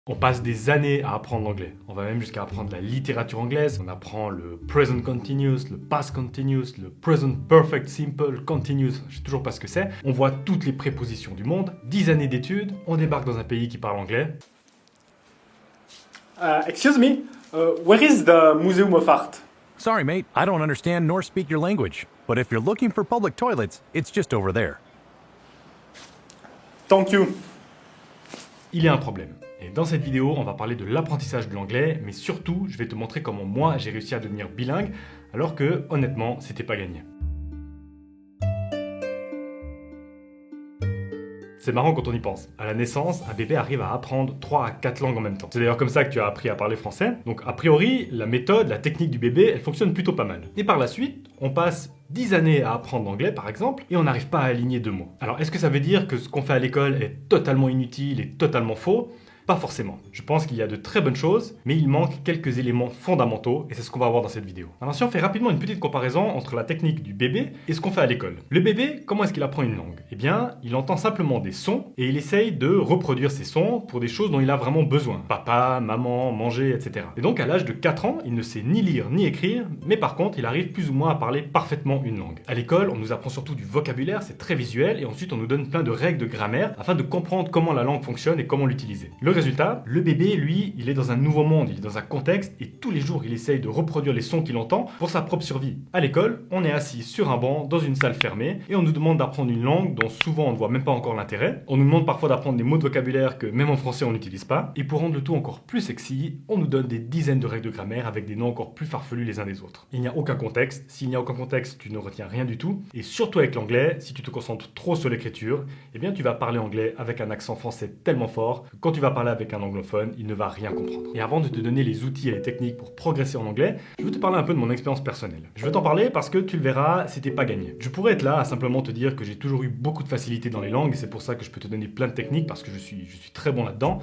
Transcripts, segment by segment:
On passe des années à apprendre l'anglais. On va même jusqu'à apprendre la littérature anglaise. On apprend le present continuous, le past continuous, le present perfect simple continuous. Je sais toujours pas ce que c'est. On voit toutes les prépositions du monde. 10 années d'études. On débarque dans un pays qui parle anglais. Excuse me, where is the Museum of Art? Sorry, mate, I don't understand nor speak your language. But if you're looking for public toilets, it's just over there. Thank you. Il y a un problème. Et dans cette vidéo, on va parler de l'apprentissage de l'anglais, mais surtout, je vais te montrer comment moi j'ai réussi à devenir bilingue, alors que, honnêtement, c'était pas gagné. C'est marrant quand on y pense. À la naissance, un bébé arrive à apprendre 3 à 4 langues en même temps. C'est d'ailleurs comme ça que tu as appris à parler français. Donc a priori, la méthode, la technique du bébé, elle fonctionne plutôt pas mal. Et par la suite, on passe 10 années à apprendre l'anglais par exemple, et on n'arrive pas à aligner 2 mots. Alors est-ce que ça veut dire que ce qu'on fait à l'école est totalement inutile et totalement faux ? Pas forcément. Je pense qu'il y a de très bonnes choses, mais il manque quelques éléments fondamentaux, et c'est ce qu'on va voir dans cette vidéo. Alors si on fait rapidement une petite comparaison entre la technique du bébé et ce qu'on fait à l'école. Le bébé, comment est-ce qu'il apprend une langue ? Eh bien, il entend simplement des sons, et il essaye de reproduire ces sons pour des choses dont il a vraiment besoin. Papa, maman, manger, etc. Et donc à l'âge de 4 ans, il ne sait ni lire ni écrire, mais par contre, il arrive plus ou moins à parler parfaitement une langue. À l'école, on nous apprend surtout du vocabulaire, c'est très visuel, et ensuite on nous donne plein de règles de grammaire afin de comprendre comment la langue fonctionne et comment l'utiliser. Le résultat, le bébé, lui, il est dans un nouveau monde, il est dans un contexte et tous les jours, il essaye de reproduire les sons qu'il entend pour sa propre survie. À l'école, on est assis sur un banc dans une salle fermée et on nous demande d'apprendre une langue dont souvent on ne voit même pas encore l'intérêt. On nous demande parfois d'apprendre des mots de vocabulaire que même en français on n'utilise pas. Et pour rendre le tout encore plus sexy, on nous donne des dizaines de règles de grammaire avec des noms encore plus farfelus les uns des autres. Il n'y a aucun contexte. S'il n'y a aucun contexte, tu ne retiens rien du tout. Et surtout avec l'anglais, si tu te concentres trop sur l'écriture, eh bien tu vas parler anglais avec un accent français tellement fort que quand tu vas parler avec un anglophone, il ne va rien comprendre. Et avant de te donner les outils et les techniques pour progresser en anglais, je veux te parler un peu de mon expérience personnelle. Je veux t'en parler parce que tu le verras, c'était pas gagné. Je pourrais être là à simplement te dire que j'ai toujours eu beaucoup de facilité dans les langues et c'est pour ça que je peux te donner plein de techniques parce que je suis très bon là-dedans.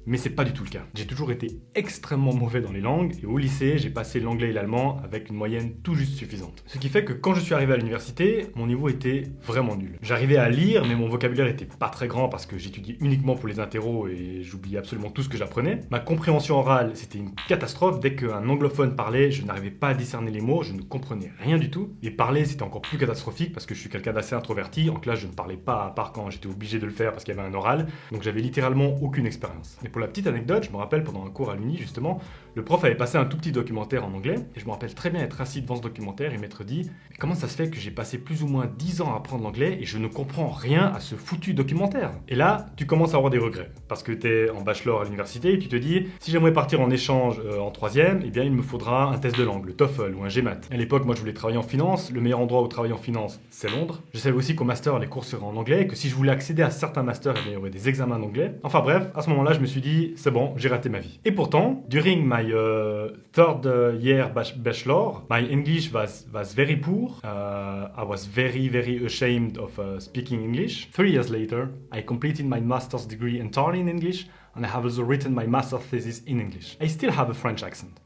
Mais c'est pas du tout le cas. J'ai toujours été extrêmement mauvais dans les langues et au lycée, j'ai passé l'anglais et l'allemand avec une moyenne tout juste suffisante. Ce qui fait que quand je suis arrivé à l'université, mon niveau était vraiment nul. J'arrivais à lire, mais mon vocabulaire était pas très grand parce que j'étudiais uniquement pour les interros et j'oubliais absolument tout ce que j'apprenais. Ma compréhension orale, c'était une catastrophe. Dès qu'un anglophone parlait, je n'arrivais pas à discerner les mots, je ne comprenais rien du tout. Et parler, c'était encore plus catastrophique parce que je suis quelqu'un d'assez introverti. En classe, je ne parlais pas à part quand j'étais obligé de le faire parce qu'il y avait un oral. Donc j'avais littéralement aucune expérience. Et pour la petite anecdote, je me rappelle pendant un cours à l'Uni justement, le prof avait passé un tout petit documentaire en anglais et je me rappelle très bien être assis devant ce documentaire et m'être dit mais comment ça se fait que j'ai passé plus ou moins 10 ans à apprendre l'anglais et je ne comprends rien à ce foutu documentaire. Et là, tu commences à avoir des regrets parce que tu es en bachelor à l'université et tu te dis si j'aimerais partir en échange en troisième, eh bien il me faudra un test de langue, le TOEFL ou un GMAT. À l'époque, moi je voulais travailler en finance, le meilleur endroit où travailler en finance, c'est Londres. Je savais aussi qu'au master, les cours seraient en anglais et que si je voulais accéder à certains masters, eh bien, il y aurait des examens d'anglais. Enfin bref, à ce moment-là, je me suis dit c'est bon, j'ai raté ma vie. Et pourtant, during my third year bachelor, my English was very poor. I was very ashamed of speaking English. 3 years later, I completed my master's degree entirely in English, and I have also written my master's thesis in English. I still have a French accent,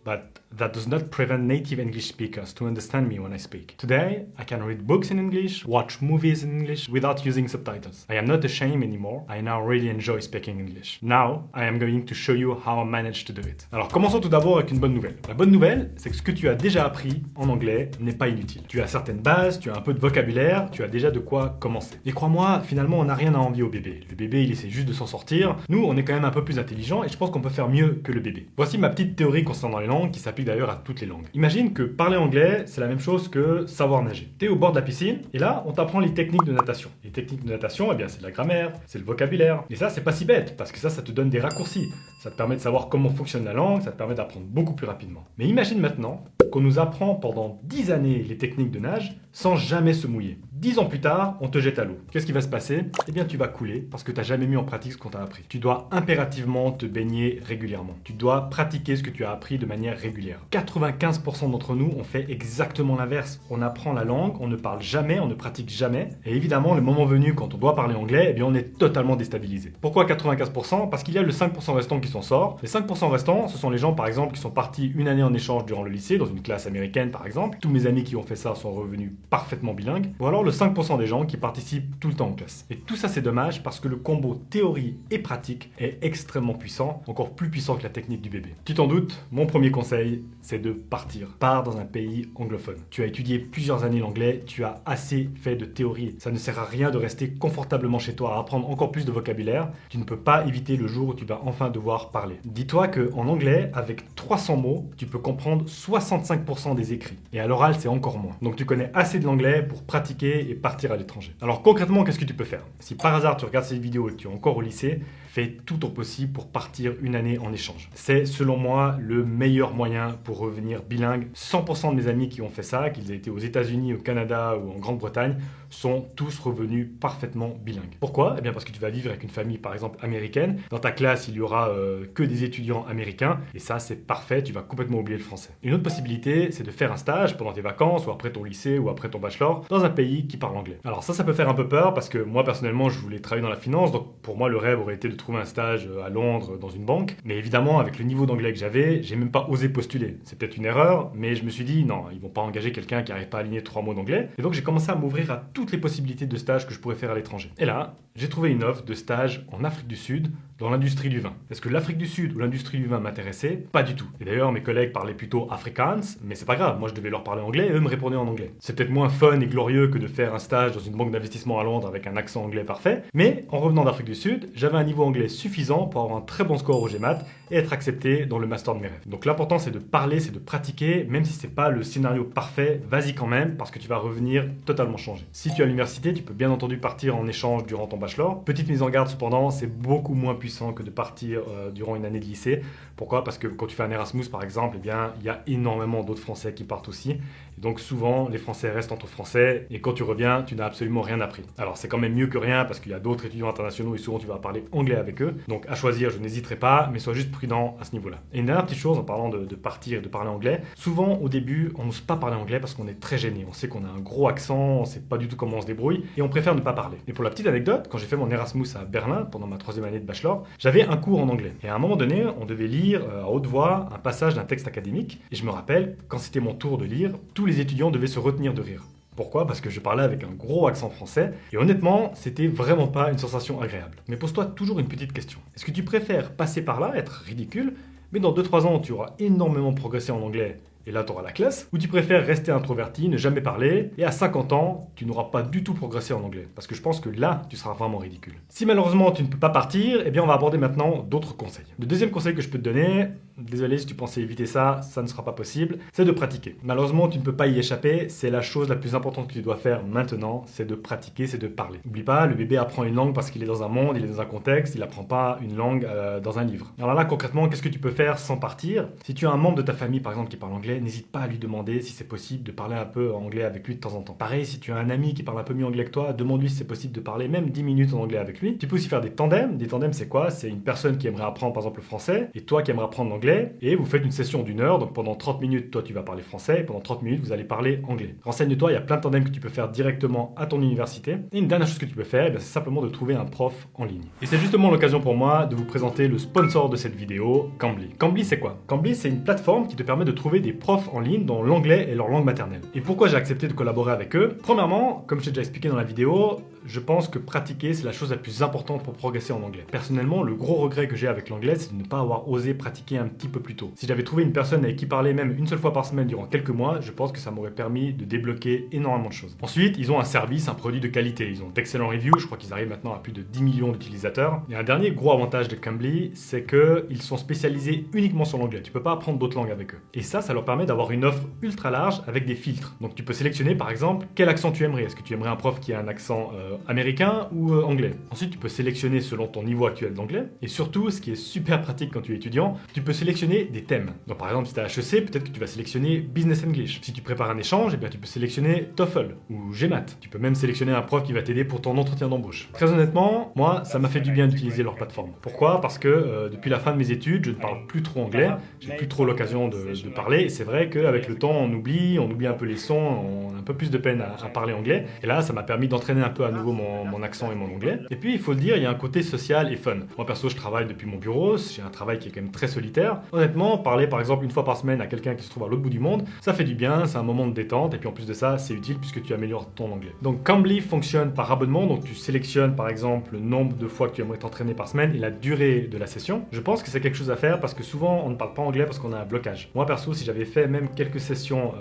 but that does not prevent native English speakers to understand me when I speak. Today, I can read books in English, watch movies in English without using subtitles. I am not ashamed anymore. I now really enjoy speaking English. Now, I am going to show you how I managed to do it. Alors, commençons tout d'abord avec une bonne nouvelle. La bonne nouvelle, c'est que ce que tu as déjà appris en anglais n'est pas inutile. Tu as certaines bases, tu as un peu de vocabulaire, tu as déjà de quoi commencer. Et crois-moi, finalement, on n'a rien à envier au bébé. Le bébé, il essaie juste de s'en sortir. Nous, on est quand même un peu plus intelligents et je pense qu'on peut faire mieux que le bébé. Voici ma petite théorie concernant les langues qui s'applique d'ailleurs à toutes les langues. Imagine que parler anglais, c'est la même chose que savoir nager. T'es au bord de la piscine, et là, on t'apprend les techniques de natation. Les techniques de natation, eh bien, c'est de la grammaire, c'est le vocabulaire. Et ça, c'est pas si bête, parce que ça te donne des raccourcis. Ça te permet de savoir comment fonctionne la langue, ça te permet d'apprendre beaucoup plus rapidement. Mais imagine maintenant qu'on nous apprend pendant 10 années les techniques de nage sans jamais se mouiller. 10 ans plus tard, on te jette à l'eau. Qu'est-ce qui va se passer ? Eh bien, tu vas couler parce que tu n'as jamais mis en pratique ce qu'on t'a appris. Tu dois impérativement te baigner régulièrement. Tu dois pratiquer ce que tu as appris de manière manière régulière. 95% d'entre nous, on fait exactement l'inverse. On apprend la langue, on ne parle jamais, on ne pratique jamais. Et évidemment, le moment venu, quand on doit parler anglais, eh bien, on est totalement déstabilisé. Pourquoi 95%? Parce qu'il y a le 5% restant qui s'en sort. Les 5% restants, ce sont les gens, par exemple, qui sont partis une année en échange durant le lycée, dans une classe américaine, par exemple. Tous mes amis qui ont fait ça sont revenus parfaitement bilingues. Ou alors le 5% des gens qui participent tout le temps en classe. Et tout ça, c'est dommage parce que le combo théorie et pratique est extrêmement puissant, encore plus puissant que la technique du bébé. Tu t'en doutes, mon premier conseil, c'est de partir. Pars dans un pays anglophone. Tu as étudié plusieurs années l'anglais, tu as assez fait de théorie. Ça ne sert à rien de rester confortablement chez toi à apprendre encore plus de vocabulaire. Tu ne peux pas éviter le jour où tu vas enfin devoir parler. Dis-toi qu'en anglais, avec 300 mots, tu peux comprendre 65% des écrits. Et à l'oral, c'est encore moins. Donc tu connais assez de l'anglais pour pratiquer et partir à l'étranger. Alors concrètement, qu'est-ce que tu peux faire? Si par hasard tu regardes cette vidéo et que tu es encore au lycée, fais tout ton possible pour partir une année en échange. C'est selon moi le meilleur moyen pour revenir bilingue. 100% de mes amis qui ont fait ça, qu'ils aient été aux États-Unis, au Canada ou en Grande-Bretagne, sont tous revenus parfaitement bilingues. Pourquoi? Eh bien parce que tu vas vivre avec une famille par exemple américaine. Dans ta classe, il y aura que des étudiants américains et ça c'est parfait, tu vas complètement oublier le français. Une autre possibilité, c'est de faire un stage pendant tes vacances ou après ton lycée ou après ton bachelor dans un pays qui parle anglais. Alors ça peut faire un peu peur parce que moi personnellement je voulais travailler dans la finance, donc pour moi le rêve aurait été de trouver un stage à Londres dans une banque. Mais évidemment avec le niveau d'anglais que j'avais, j'ai même pas osé postuler. C'est peut-être une erreur, mais je me suis dit non, ils vont pas engager quelqu'un qui n'arrive pas à aligner 3 mots d'anglais. Et donc j'ai commencé à m'ouvrir à toutes les possibilités de stages que je pourrais faire à l'étranger. Et là, j'ai trouvé une offre de stage en Afrique du Sud dans l'industrie du vin. Est-ce que l'Afrique du Sud ou l'industrie du vin m'intéressait? Pas du tout. Et d'ailleurs, mes collègues parlaient plutôt Afrikaans, mais c'est pas grave, moi je devais leur parler anglais et eux me répondaient en anglais. C'est peut-être moins fun et glorieux que de faire un stage dans une banque d'investissement à Londres avec un accent anglais parfait, mais en revenant d'Afrique du Sud, j'avais un niveau anglais suffisant pour avoir un très bon score au GMAT et être accepté dans le master de mes rêves. Donc l'important c'est de parler, c'est de pratiquer, même si c'est pas le scénario parfait, vas-y quand même parce que tu vas revenir totalement changé. Si tu es à l'université, tu peux bien entendu partir en échange durant ton bachelor. Petite mise en garde cependant, c'est beaucoup moins puissant que de partir durant une année de lycée. Pourquoi? Parce que quand tu fais un Erasmus par exemple, eh bien, il y a énormément d'autres Français qui partent aussi. Et donc souvent, les Français restent entre Français et quand tu reviens, tu n'as absolument rien appris. Alors c'est quand même mieux que rien parce qu'il y a d'autres étudiants internationaux et souvent tu vas parler anglais avec eux. Donc à choisir, je n'hésiterai pas, mais sois juste prudent à ce niveau-là. Et une dernière petite chose en parlant de partir et de parler anglais, souvent au début, on n'ose pas parler anglais parce qu'on est très gêné. On sait qu'on a un gros accent, on ne sait pas du tout comment on se débrouille et on préfère ne pas parler. Et pour la petite anecdote, quand j'ai fait mon Erasmus à Berlin pendant ma 3e année de bachelor, j'avais un cours en anglais. Et à un moment donné, on devait lire à haute voix un passage d'un texte académique. Et je me rappelle, quand c'était mon tour de lire, tous les étudiants devaient se retenir de rire. Pourquoi? Parce que je parlais avec un gros accent français. Et honnêtement, c'était vraiment pas une sensation agréable. Mais pose-toi toujours une petite question. Est-ce que tu préfères passer par là, être ridicule, mais dans 2-3 ans, tu auras énormément progressé en anglais et là tu auras la classe, ou tu préfères rester introverti, ne jamais parler, et à 50 ans, tu n'auras pas du tout progressé en anglais, parce que je pense que là, tu seras vraiment ridicule. Si malheureusement tu ne peux pas partir, eh bien on va aborder maintenant d'autres conseils. Le deuxième conseil que je peux te donner, désolé si tu pensais éviter ça, ça ne sera pas possible, c'est de pratiquer. Malheureusement, tu ne peux pas y échapper, c'est la chose la plus importante que tu dois faire maintenant, c'est de pratiquer, c'est de parler. N'oublie pas, le bébé apprend une langue parce qu'il est dans un monde, il est dans un contexte, il n'apprend pas une langue dans un livre. Alors là, concrètement, qu'est-ce que tu peux faire sans partir? Si tu as un membre de ta famille, par exemple, qui parle anglais, n'hésite pas à lui demander si c'est possible de parler un peu anglais avec lui de temps en temps. Pareil, si tu as un ami qui parle un peu mieux anglais que toi, demande-lui si c'est possible de parler même 10 minutes en anglais avec lui. Tu peux aussi faire des tandems. Des tandems, c'est quoi? C'est une personne qui aimerait apprendre par exemple le français et toi qui aimerais apprendre l'anglais et vous faites une session d'1 heure. Donc pendant 30 minutes, toi tu vas parler français et pendant 30 minutes, vous allez parler anglais. Renseigne-toi, il y a plein de tandems que tu peux faire directement à ton université. Et une dernière chose que tu peux faire, c'est simplement de trouver un prof en ligne. Et c'est justement l'occasion pour moi de vous présenter le sponsor de cette vidéo, Cambly. Cambly, c'est quoi? Cambly, c'est une plateforme qui te permet de trouver des profs en ligne dans l'anglais et leur langue maternelle. Et pourquoi j'ai accepté de collaborer avec eux? Premièrement, comme je t'ai déjà expliqué dans la vidéo, je pense que pratiquer, c'est la chose la plus importante pour progresser en anglais. Personnellement, le gros regret que j'ai avec l'anglais, c'est de ne pas avoir osé pratiquer un petit peu plus tôt. Si j'avais trouvé une personne avec qui parler même une seule fois par semaine durant quelques mois, je pense que ça m'aurait permis de débloquer énormément de choses. Ensuite, ils ont un service, un produit de qualité. Ils ont d'excellents reviews, je crois qu'ils arrivent maintenant à plus de 10 millions d'utilisateurs. Et un dernier gros avantage de Cambly, c'est qu'ils sont spécialisés uniquement sur l'anglais. Tu peux pas apprendre d'autres langues avec eux. Et ça leur permet d'avoir une offre ultra large avec des filtres. Donc tu peux sélectionner par exemple quel accent tu aimerais. Est-ce que tu aimerais un prof qui a un accent américain ou anglais. Ensuite, tu peux sélectionner selon ton niveau actuel d'anglais. Et surtout, ce qui est super pratique quand tu es étudiant, tu peux sélectionner des thèmes. Donc par exemple, si tu as HEC, peut-être que tu vas sélectionner Business English. Si tu prépares un échange, eh bien, tu peux sélectionner TOEFL ou GMAT. Tu peux même sélectionner un prof qui va t'aider pour ton entretien d'embauche. Très honnêtement, moi, ça m'a fait du bien d'utiliser leur plateforme. Pourquoi? Parce que depuis la fin de mes études, je ne parle plus trop anglais, j'ai plus trop l'occasion de parler. Et c'est vrai qu'avec le temps, on oublie un peu les sons, on a un peu plus de peine à parler anglais. Et là, ça m'a permis d'entraîner un peu à nouveau mon accent et mon anglais. Et puis, il faut le dire, il y a un côté social et fun. Moi, perso, je travaille depuis mon bureau, j'ai un travail qui est quand même très solitaire. Honnêtement, parler par exemple une fois par semaine à quelqu'un qui se trouve à l'autre bout du monde, ça fait du bien, c'est un moment de détente. Et puis en plus de ça, c'est utile puisque tu améliores ton anglais. Donc, Cambly fonctionne par abonnement. Donc, tu sélectionnes par exemple le nombre de fois que tu aimerais t'entraîner par semaine et la durée de la session. Je pense que c'est quelque chose à faire parce que souvent, on ne parle pas anglais parce qu'on a un blocage. Moi, perso, si j'avais fait même quelques sessions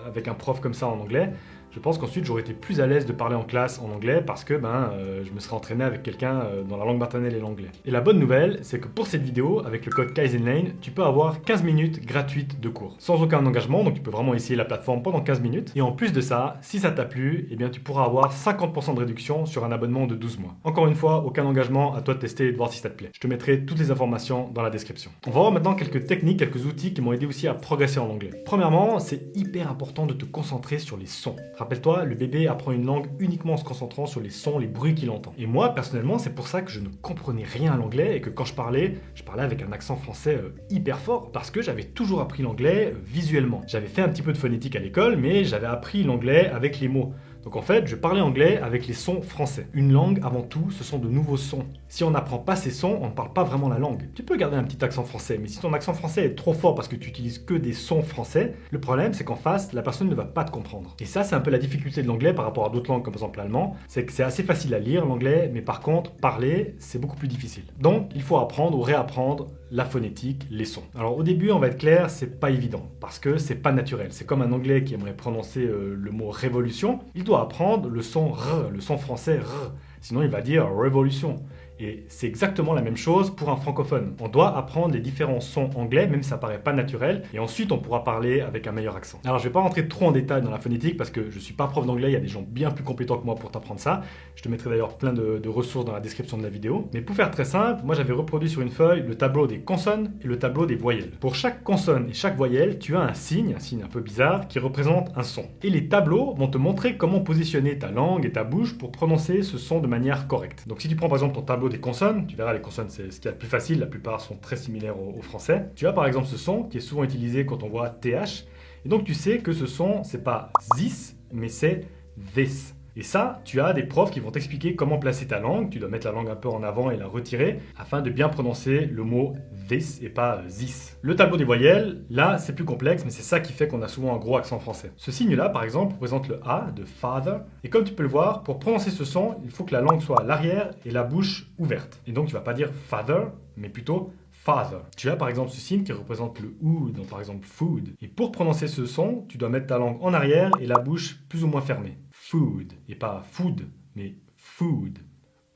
avec un prof comme ça en anglais, je pense qu'ensuite j'aurais été plus à l'aise de parler en classe en anglais parce que je me serais entraîné avec quelqu'un dont la langue maternelle est l'anglais. Et la bonne nouvelle, c'est que pour cette vidéo, avec le code KaizenLane, tu peux avoir 15 minutes gratuites de cours. Sans aucun engagement, donc tu peux vraiment essayer la plateforme pendant 15 minutes. Et en plus de ça, si ça t'a plu, eh bien tu pourras avoir 50% de réduction sur un abonnement de 12 mois. Encore une fois, aucun engagement, à toi de tester et de voir si ça te plaît. Je te mettrai toutes les informations dans la description. On va voir maintenant quelques techniques, quelques outils qui m'ont aidé aussi à progresser en anglais. Premièrement, c'est hyper important de te concentrer sur les sons. Rappelle-toi, le bébé apprend une langue uniquement en se concentrant sur les sons, les bruits qu'il entend. Et moi, personnellement, c'est pour ça que je ne comprenais rien à l'anglais et que quand je parlais avec un accent français hyper fort parce que j'avais toujours appris l'anglais visuellement. J'avais fait un petit peu de phonétique à l'école, mais j'avais appris l'anglais avec les mots. Donc en fait, je parlais anglais avec les sons français. Une langue, avant tout, ce sont de nouveaux sons. Si on n'apprend pas ces sons, on ne parle pas vraiment la langue. Tu peux garder un petit accent français, mais si ton accent français est trop fort parce que tu utilises que des sons français, le problème c'est qu'en face, la personne ne va pas te comprendre. Et ça, c'est un peu la difficulté de l'anglais par rapport à d'autres langues, comme par exemple l'allemand, c'est que c'est assez facile à lire l'anglais, mais par contre, parler, c'est beaucoup plus difficile. Donc, il faut apprendre ou réapprendre la phonétique, les sons. Alors au début, on va être clair, c'est pas évident, parce que c'est pas naturel. C'est comme un anglais qui aimerait prononcer le mot révolution, il doit apprendre le son R, le son français R, sinon il va dire révolution. Et c'est exactement la même chose pour un francophone. On doit apprendre les différents sons anglais, même si ça paraît pas naturel, et ensuite on pourra parler avec un meilleur accent. Alors je vais pas rentrer trop en détail dans la phonétique parce que je suis pas prof d'anglais, il y a des gens bien plus compétents que moi pour t'apprendre ça. Je te mettrai d'ailleurs plein de ressources dans la description de la vidéo. Mais pour faire très simple, moi j'avais reproduit sur une feuille le tableau des consonnes et le tableau des voyelles. Pour chaque consonne et chaque voyelle, tu as un signe un peu bizarre, qui représente un son. Et les tableaux vont te montrer comment positionner ta langue et ta bouche pour prononcer ce son de manière correcte. Donc si tu prends par exemple ton tableau des consonnes, tu verras les consonnes c'est ce qu'il y a de plus facile, la plupart sont très similaires au français. Tu as par exemple ce son qui est souvent utilisé quand on voit TH, et donc tu sais que ce son c'est pas this, mais c'est this. Et ça, tu as des profs qui vont t'expliquer comment placer ta langue, tu dois mettre la langue un peu en avant et la retirer, afin de bien prononcer le mot this et pas this. Le tableau des voyelles, là c'est plus complexe, mais c'est ça qui fait qu'on a souvent un gros accent français. Ce signe-là, par exemple, représente le A de father, et comme tu peux le voir, pour prononcer ce son, il faut que la langue soit à l'arrière et la bouche ouverte. Et donc tu vas pas dire father, mais plutôt father. Tu as par exemple ce signe qui représente le OU dans par exemple food. Et pour prononcer ce son, tu dois mettre ta langue en arrière et la bouche plus ou moins fermée. Food, et pas food, mais food.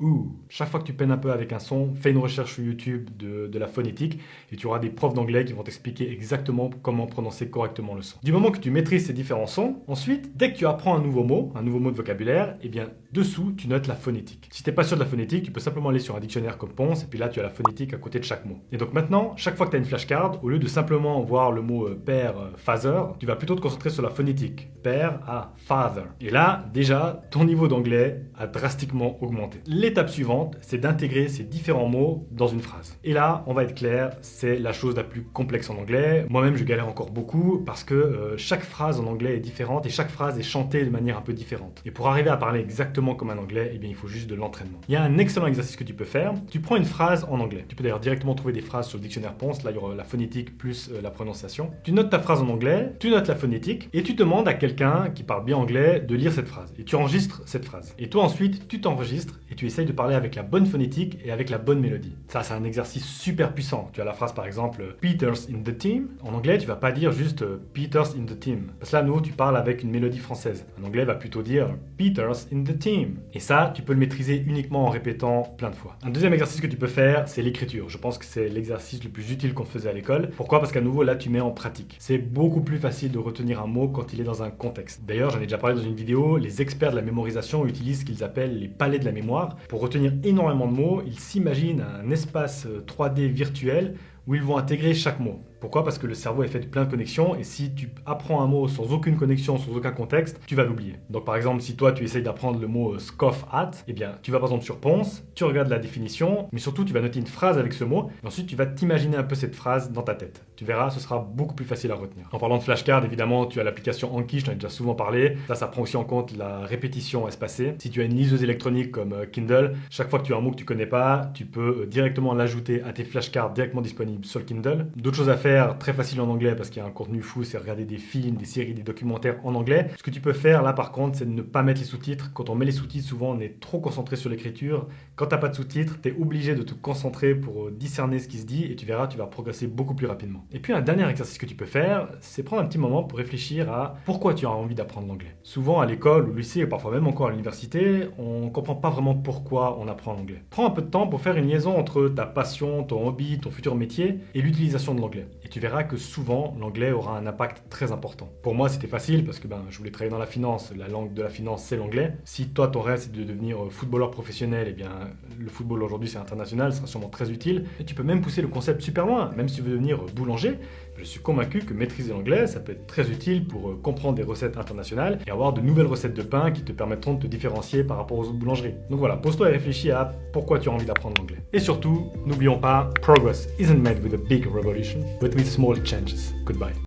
Ouh. Chaque fois que tu peines un peu avec un son, fais une recherche sur YouTube de la phonétique et tu auras des profs d'anglais qui vont t'expliquer exactement comment prononcer correctement le son. Du moment que tu maîtrises ces différents sons, ensuite, dès que tu apprends un nouveau mot de vocabulaire, eh bien, dessous, tu notes la phonétique. Si tu n'es pas sûr de la phonétique, tu peux simplement aller sur un dictionnaire comme Ponce et puis là, tu as la phonétique à côté de chaque mot. Et donc maintenant, chaque fois que tu as une flashcard, au lieu de simplement voir le mot père, father, tu vas plutôt te concentrer sur la phonétique. Père à father. Et là, déjà, ton niveau d'anglais a drastiquement augmenté. L'étape suivante, c'est d'intégrer ces différents mots dans une phrase. Et là, on va être clair, c'est la chose la plus complexe en anglais. Moi-même, je galère encore beaucoup parce que chaque phrase en anglais est différente et chaque phrase est chantée de manière un peu différente. Et pour arriver à parler exactement comme un anglais, eh bien, il faut juste de l'entraînement. Il y a un excellent exercice que tu peux faire. Tu prends une phrase en anglais. Tu peux d'ailleurs directement trouver des phrases sur le dictionnaire Ponce. Là, il y aura la phonétique plus la prononciation. Tu notes ta phrase en anglais, tu notes la phonétique et tu demandes à quelqu'un qui parle bien anglais de lire cette phrase. Et tu enregistres cette phrase. Et toi, ensuite, tu t'enregistres et tu essaies essaye de parler avec la bonne phonétique et avec la bonne mélodie. Ça, c'est un exercice super puissant. Tu as la phrase par exemple « Peter's in the team ». En anglais, tu vas pas dire juste « Peter's in the team ». Parce que là, nous, tu parles avec une mélodie française. En anglais, va plutôt dire « Peter's in the team ». Et ça, tu peux le maîtriser uniquement en répétant plein de fois. Un deuxième exercice que tu peux faire, c'est l'écriture. Je pense que c'est l'exercice le plus utile qu'on faisait à l'école. Pourquoi? Parce qu'à nouveau, là, tu mets en pratique. C'est beaucoup plus facile de retenir un mot quand il est dans un contexte. D'ailleurs, j'en ai déjà parlé dans une vidéo, les experts de la mémorisation utilisent ce qu'ils appellent les palais de la mémoire. Pour retenir énormément de mots, ils s'imaginent un espace 3D virtuel où ils vont intégrer chaque mot. Pourquoi? Parce que le cerveau est fait de plein de connexions et si tu apprends un mot sans aucune connexion, sans aucun contexte, tu vas l'oublier. Donc par exemple, si toi tu essayes d'apprendre le mot scoff at, eh bien tu vas par exemple sur Ponce, tu regardes la définition, mais surtout tu vas noter une phrase avec ce mot et ensuite tu vas t'imaginer un peu cette phrase dans ta tête. Tu verras, ce sera beaucoup plus facile à retenir. En parlant de flashcard, évidemment, tu as l'application Anki, je t'en ai déjà souvent parlé. Ça prend aussi en compte la répétition espacée. Si tu as une liseuse électronique comme Kindle, chaque fois que tu as un mot que tu connais pas, tu peux directement l'ajouter à tes flashcards directement disponibles sur le Kindle. D'autres choses à faire, très facile en anglais parce qu'il y a un contenu fou, c'est regarder des films, des séries, des documentaires en anglais. Ce que tu peux faire là par contre, c'est de ne pas mettre les sous-titres. Quand on met les sous-titres, souvent on est trop concentré sur l'écriture. Quand tu n'as pas de sous-titres, tu es obligé de te concentrer pour discerner ce qui se dit et tu verras, tu vas progresser beaucoup plus rapidement. Et puis un dernier exercice que tu peux faire, c'est prendre un petit moment pour réfléchir à pourquoi tu as envie d'apprendre l'anglais. Souvent à l'école, au lycée, ou parfois même encore à l'université, on ne comprend pas vraiment pourquoi on apprend l'anglais. Prends un peu de temps pour faire une liaison entre ta passion, ton hobby, ton futur métier et l'utilisation de l'anglais. Et tu verras que souvent, l'anglais aura un impact très important. Pour moi, c'était facile parce que je voulais travailler dans la finance. La langue de la finance, c'est l'anglais. Si toi, ton rêve, c'est de devenir footballeur professionnel, eh bien, le football aujourd'hui, c'est international, ce sera sûrement très utile. Et tu peux même pousser le concept super loin. Même si tu veux devenir boulanger, je suis convaincu que maîtriser l'anglais, ça peut être très utile pour comprendre des recettes internationales et avoir de nouvelles recettes de pain qui te permettront de te différencier par rapport aux autres boulangeries. Donc voilà, pose-toi et réfléchis à pourquoi tu as envie d'apprendre l'anglais. Et surtout, n'oublions pas, progress isn't made with a big revolution, but with small changes. Goodbye.